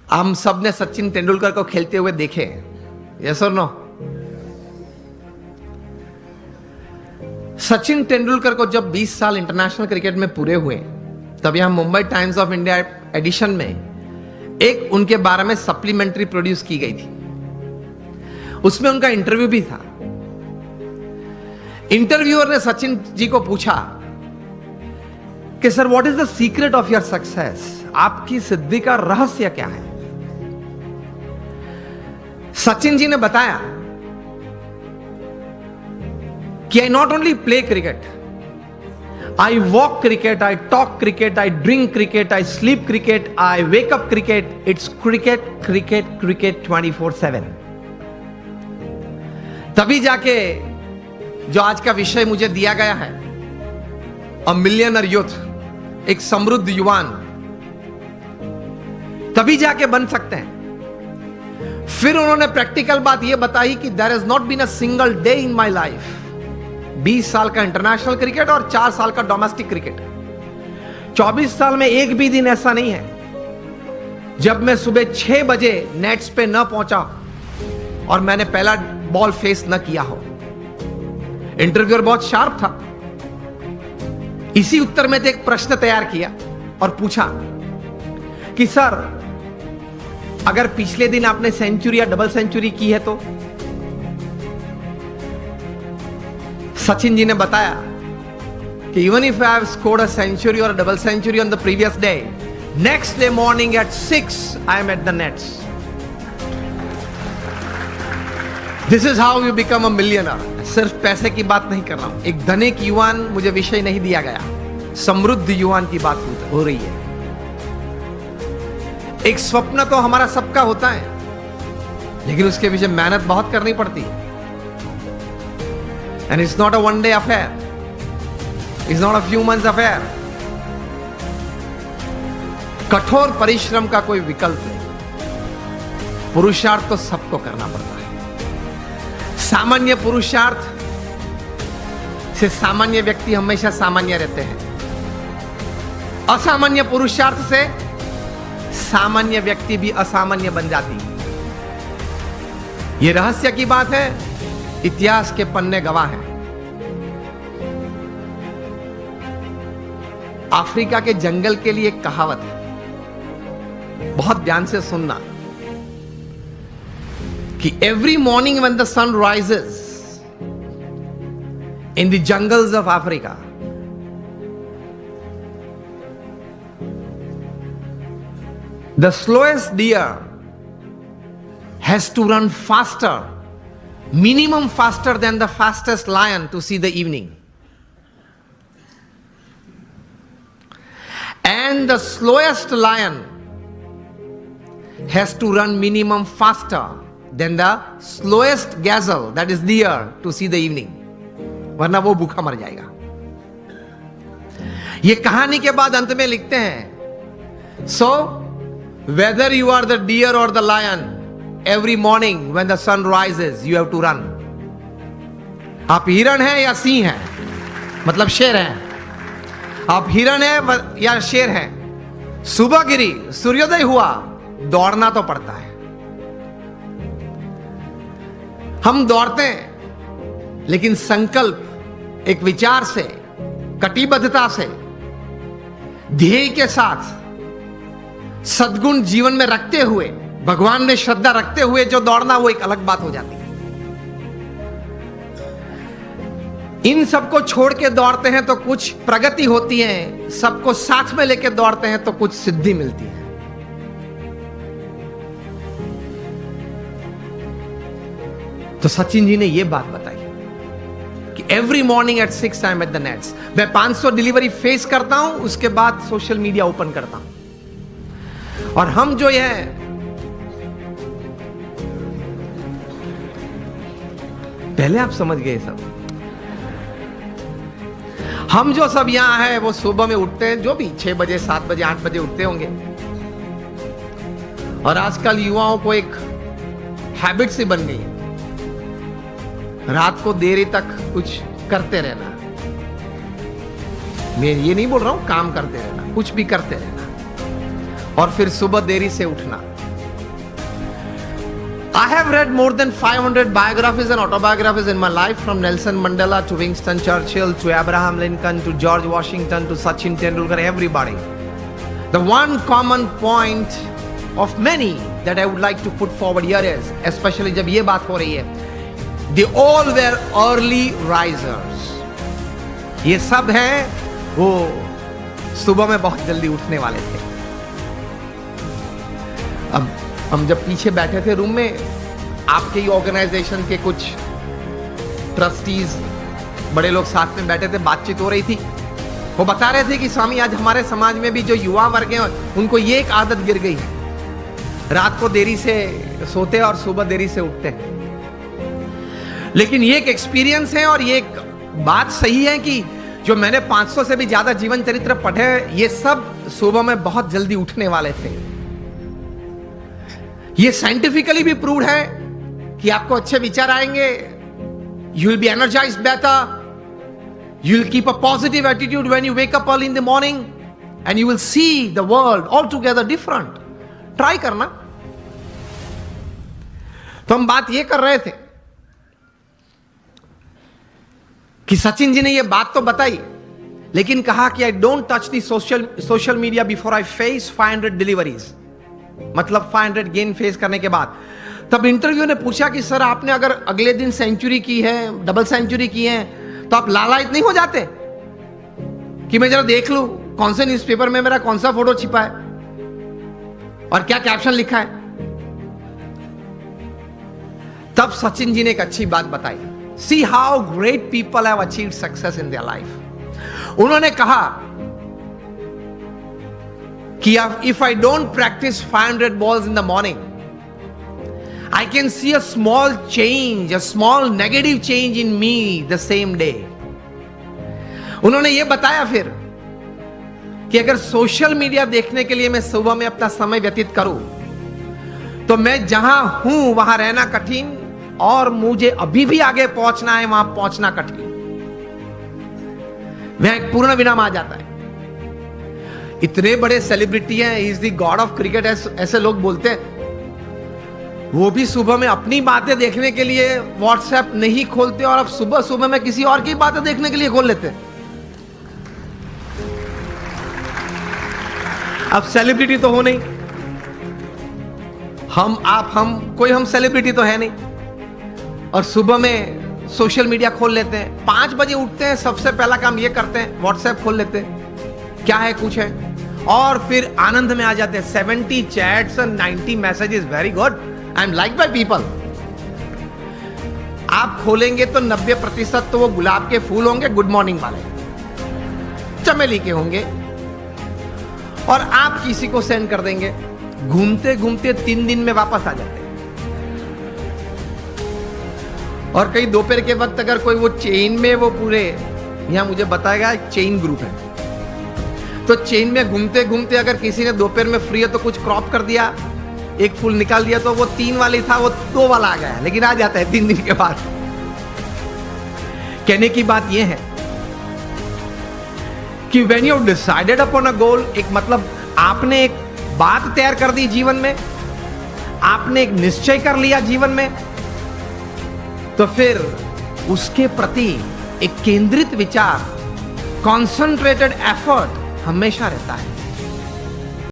हम सब ने सचिन तेंदुलकर को खेलते हुए देखे, यस और नो? सचिन तेंदुलकर को जब 20 साल इंटरनेशनल क्रिकेट में पूरे हुए, तब यहां Mumbai times of India edition में एक उनके बारे में सप्लीमेंट्री प्रोड्यूस की गई थी। उसमें उनका इंटरव्यू भी था। इंटरव्यूअर ने सचिन जी को पूछा कि sir, what is the secret of your success? आपकी सिद्धि का रहस्य क्या है? सचिन जी ने बताया कि I not only play cricket, I walk cricket, I talk cricket, I drink cricket, I sleep cricket, I wake up cricket, it's cricket cricket cricket 24/7। तभी जाके जो आज का विषय मुझे दिया गया है, अ मिलियनर यूथ, एक समृद्ध युवान, तभी जाके बन सकते हैं। फिर उन्होंने प्रैक्टिकल बात यह बताई कि there is not been a single day in my life. 20 साल का इंटरनेशनल क्रिकेट और 4 साल का डोमेस्टिक क्रिकेट, 24 साल में एक भी दिन ऐसा नहीं है जब मैं सुबह 6 बजे नेट्स पे न पहुंचा और मैंने पहला बॉल फेस न किया हो। इंटरव्यूअर बहुत शार्प था। इसी उत्तर में एक प्रश्न तैयार किया और पूछा कि सर, अगर पिछले दिन आपने सेंचुरी या डबल सेंचुरी की है तो? सचिन जी ने बताया कि even if I have scored a century और double century on the previous day, next day morning at 6 I am at the nets. This is how you become a millionaire. सिर्फ पैसे की बात नहीं कर रहा हूं, एक धनिक युवान मुझे विषय नहीं दिया गया, समृद्ध युवान की बात हो रही है। एक स्वप्न तो हमारा सबका होता है, लेकिन उसके पीछे मेहनत बहुत करनी पड़ती है। And it's not a one day affair, it's not a few months affair. कठोर परिश्रम का कोई विकल्प नहीं। पुरुषार्थ तो सबको करना पड़ता है। सामान्य पुरुषार्थ से सामान्य व्यक्ति हमेशा सामान्य रहते हैं। असामान्य पुरुषार्थ से सामान्य व्यक्ति भी असामान्य बन जाती है। यह रहस्य की बात है, इतिहास के पन्ने गवाह हैं। अफ्रीका के जंगल के लिए एक कहावत है, बहुत ध्यान से सुनना, कि every morning when the sun rises in the jungles of Africa, the slowest deer has to run faster, minimum faster than the fastest lion to see the evening. And the slowest lion has to run minimum faster than the slowest gazelle, that is deer, to see the evening. वरना वो भूखा मर जाएगा। ये कहानी के बाद अंत में लिखते हैं, so whether you are the deer or the lion, every morning when the sun rises you have to run. आप हिरण हैं या सिंह हैं, मतलब शेर हैं। आप हिरण हैं या शेर हैं, सुबह गिरी, सूर्योदय हुआ, दौड़ना तो पड़ता है। हम दौड़ते हैं, लेकिन संकल्प, एक विचार से, कटिबद्धता से, ध्येय के साथ, सद्गुण जीवन में रखते हुए, भगवान में श्रद्धा रखते हुए जो दौड़ना, वो एक अलग बात हो जाती है। इन सबको छोड़ के दौड़ते हैं तो कुछ प्रगति होती है, सबको साथ में लेके दौड़ते हैं तो कुछ सिद्धि मिलती है। तो सचिन जी ने यह बात बताई कि every morning at 6 I am at the nets. मैं 500 डिलीवरी फेस करता हूं, उसके बाद सोशल मीडिया ओपन करता हूं। और हम जो है, पहले आप समझ गए सब, हम जो सब यहां है वो सुबह में उठते हैं, जो भी 6 बजे 7 बजे 8 बजे उठते होंगे। और आजकल युवाओं को एक हैबिट सी बन गई है, रात को देर तक कुछ करते रहना। मैं ये नहीं बोल रहा हूं काम करते रहना, कुछ भी करते रहना, और फिर सुबह देरी से उठना। I have read more than 500 biographies and autobiographies in my life, from Nelson Mandela to Winston Churchill to Abraham Lincoln to George Washington to Sachin Tendulkar, everybody. The one common point of many that I would like to put forward here is, especially जब ये बात हो रही है, they all were early risers. ये सब हैं वो सुबह में बहुत जल्दी उठने वाले थे. अब हम जब पीछे बैठे थे रूम में, आपके ही ऑर्गेनाइजेशन के कुछ ट्रस्टीज बड़े लोग साथ में बैठे थे, बातचीत हो रही थी. वो बता रहे थे कि स्वामी आज हमारे समाज में भी जो युवा वर्ग हैं उनको ये एक आदत गिर गई है, रात को देरी से सोते और सुबह देरी से उठते हैं. लेकिन ये एक एक्सपीरियंस है और ये एक बात सही है कि जो मैंने 500 से भी ज्यादा जीवन चरित्र पढ़े, ये सब सुबह में बहुत जल्दी उठने वाले थे. ये साइंटिफिकली भी प्रूव्ड है कि आपको अच्छे विचार आएंगे, you will be energised better, you will keep a positive attitude when you wake up early in the morning and you will see the world altogether different. Try करना. तो हम बात ये कर रहे थे कि सचिन जी ने ये बात तो बताई, लेकिन कहा कि I don't touch the social media before I face 500 deliveries, मतलब 500 गेन फेस करने के बाद. तब इंटरव्यू ने पूछा कि सर आपने अगर अगले दिन सेंचुरी की है, डबल सेंचुरी की है, तो आप लालायित नहीं हो जाते कि मैं जरा देख लूं कौन से न्यूज़पेपर में मेरा कौन सा फोटो छिपा है और क्या कैप्शन लिखा है. तब सचिन जी ने एक अच्छी बात बताई. See how great people have achieved success in their life. उन्होंने कहा कि if I don't practice 500 balls in the morning, I can see a small change, a small negative change in me the same day. उन्होंने ये बताया फिर कि अगर social media देखने के लिए मैं सुबह में अपना समय व्यतीत करूं, तो मैं जहां हूं वहां रहना कठिन और मुझे अभी भी आगे पहुंचना है, वहां पहुंचना कठिन. वह एक पूर्ण विराम आ जाता है. इतने बड़े सेलिब्रिटी हैं, he is the God of cricket ऐसे लोग बोलते हैं, वो भी सुबह में अपनी बातें देखने के लिए व्हाट्सएप नहीं खोलते और अब सुबह सुबह में किसी और की बातें देखने के लिए खोल लेते. अब सेलिब्रिटी तो हो नहीं, हम कोई सेलिब्रिटी तो है नहीं, और सुबह में सोशल मीडिया खोल लेते हैं. 5 बजे उठते हैं, सबसे पहला काम ये करते हैं व्हाट्सएप खोल लेते हैं, क्या है कुछ है, और फिर आनंद में आ जाते हैं. 70 चैट्स और 90 messages, very good, I am like by people. आप खोलेंगे तो 90% तो वो गुलाब के फूल होंगे, गुड मॉर्निंग वाले, चमेली के होंगे, और आप किसी को सेंड कर देंगे. घूमते घूमते 3 दिन में वापस आ जाते हैं. और कई दोपहर के वक्त अगर कोई वो चेन में, वो पूरे यहां मुझे बताएगा एक चेन ग्रुप है, तो चेन में घूमते घूमते अगर किसी ने दोपहर में फ्री है तो कुछ क्रॉप कर दिया, एक फूल निकाल दिया, तो वो 3 वाली था वो 2 वाला आ गया, लेकिन आ जाता है 3 दिन के बाद. कहने की बात यह है कि when you decided upon a goal, एक मतलब आपने एक बात तैयार कर दी जीवन में, आपने एक निश्चय कर लिया जीवन में, तो फिर उसके प्रति एक केंद्रित विचार, कॉन्सेंट्रेटेड एफर्ट हमेशा रहता है.